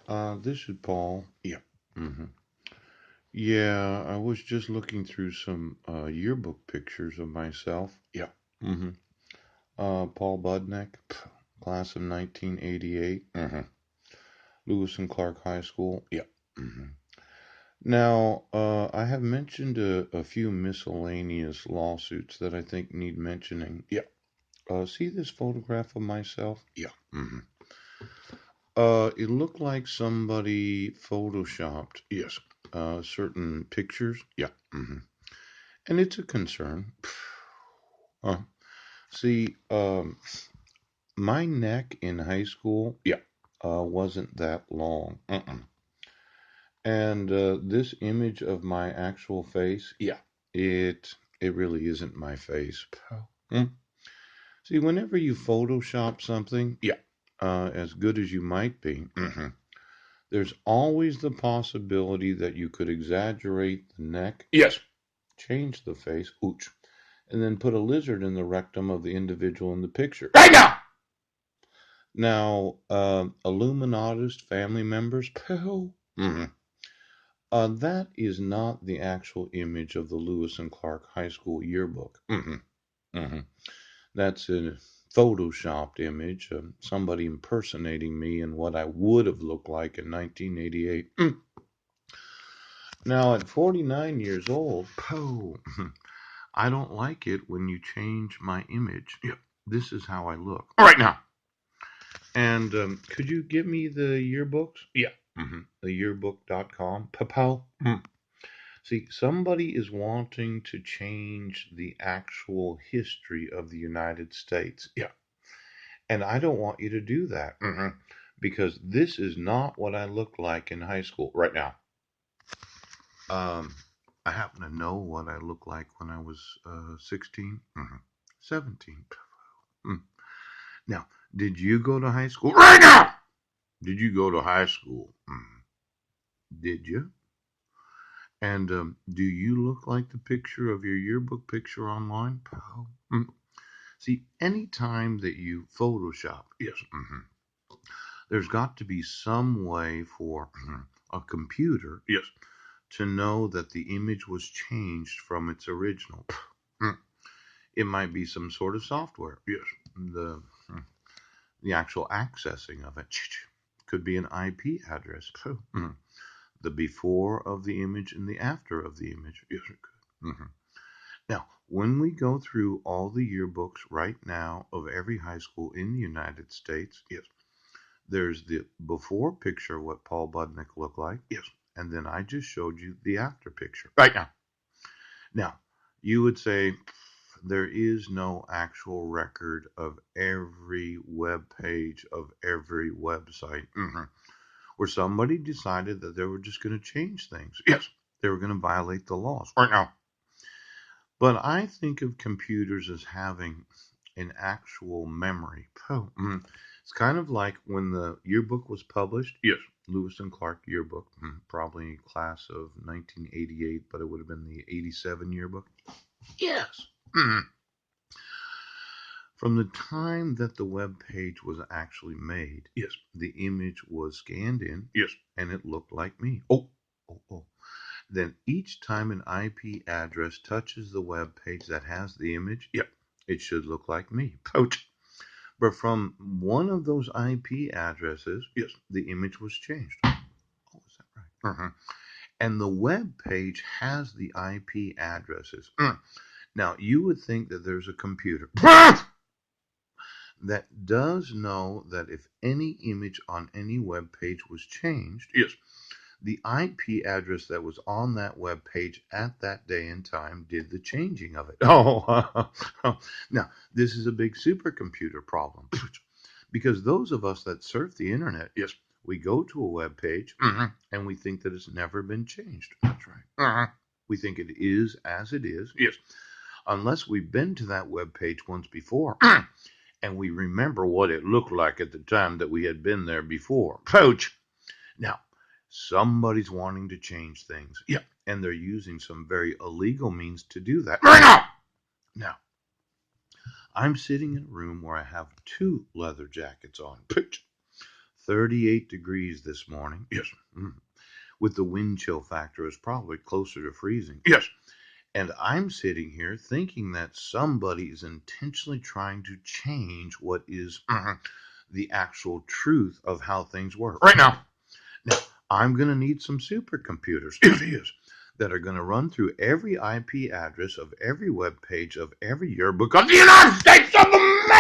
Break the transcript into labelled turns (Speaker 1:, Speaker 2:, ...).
Speaker 1: This is Paul. Yeah. hmm Yeah, I was just looking through some yearbook pictures of myself. Yeah. hmm Paul Budnick, class of 1988. Lewis and Clark High School. Yeah. hmm Now, I have mentioned a few miscellaneous lawsuits that I think need mentioning. Yeah. See this photograph of myself? Yeah. It looked like somebody photoshopped, yes, certain pictures. Yeah. And it's a concern. Uh, see, my neck in high school, yeah, wasn't that long. And this image of my actual face, yeah, it really isn't my face. Mm. See, whenever you Photoshop something, yeah, as good as you might be, there's always the possibility that you could exaggerate the neck, yes, change the face, ooch, and then put a lizard in the rectum of the individual in the picture. Right now! Now, Illuminatist family members, pooh. That is not the actual image of the Lewis and Clark High School yearbook. hmm That's a photoshopped image of somebody impersonating me and what I would have looked like in 1988. Now, at 49 years old, pooh, I don't like it when you change my image. Yeah, this is how I look right now. And could you give me the yearbooks? Yeah. The yearbook.com. Papal. See, somebody is wanting to change the actual history of the United States. Yeah. And I don't want you to do that because this is not what I looked like in high school right now. Um, I happen to know what I looked like when I was 16, 17. Mm. Now, did you go to high school? Right now! Did you go to high school? Did you? And do you look like the picture of your yearbook picture online, pal? See, anytime that you Photoshop, yes, there's got to be some way for a computer, yes, to know that the image was changed from its original. Mm. It might be some sort of software, yes, the the actual accessing of it could be an IP address. The before of the image and the after of the image. Yes, it could. Now, when we go through all the yearbooks right now of every high school in the United States, yes, there's the before picture, what Paul Budnick looked like, yes, and then I just showed you the after picture right now. Now, you would say there is no actual record of every web page of every website where somebody decided that they were just going to change things. Yes, they were going to violate the laws right now. But I think of computers as having an actual memory. It's kind of like when the yearbook was published. Yes, Lewis and Clark yearbook, probably class of 1988, but it would have been the 87 yearbook. Yes. From the time that the web page was actually made, yes, the image was scanned in, yes, and it looked like me. Oh. Then each time an IP address touches the web page that has the image, yep, it should look like me. Pouch. But from one of those IP addresses, yes, the image was changed. Oh, is that right? And the web page has the IP addresses. Now, you would think that there's a computer that does know that if any image on any web page was changed, yes, the IP address that was on that web page at that day and time did the changing of it. Oh, now this is a big supercomputer problem because those of us that surf the internet, yes, we go to a web page and we think that it's never been changed. That's right. We think it is as it is. Yes, unless we've been to that web page once before and we remember what it looked like at the time that we had been there before. Pouch. Now, somebody's wanting to change things. Yeah. And they're using some very illegal means to do that. Right now! Now, I'm sitting in a room where I have two leather jackets on. 38 degrees this morning. Yes. With the wind chill factor is probably closer to freezing. Yes. And I'm sitting here thinking that somebody is intentionally trying to change what is the actual truth of how things work. Right now. Now, I'm going to need some supercomputers. Yes. That are going to run through every IP address of every web page of every yearbook of the United States of America.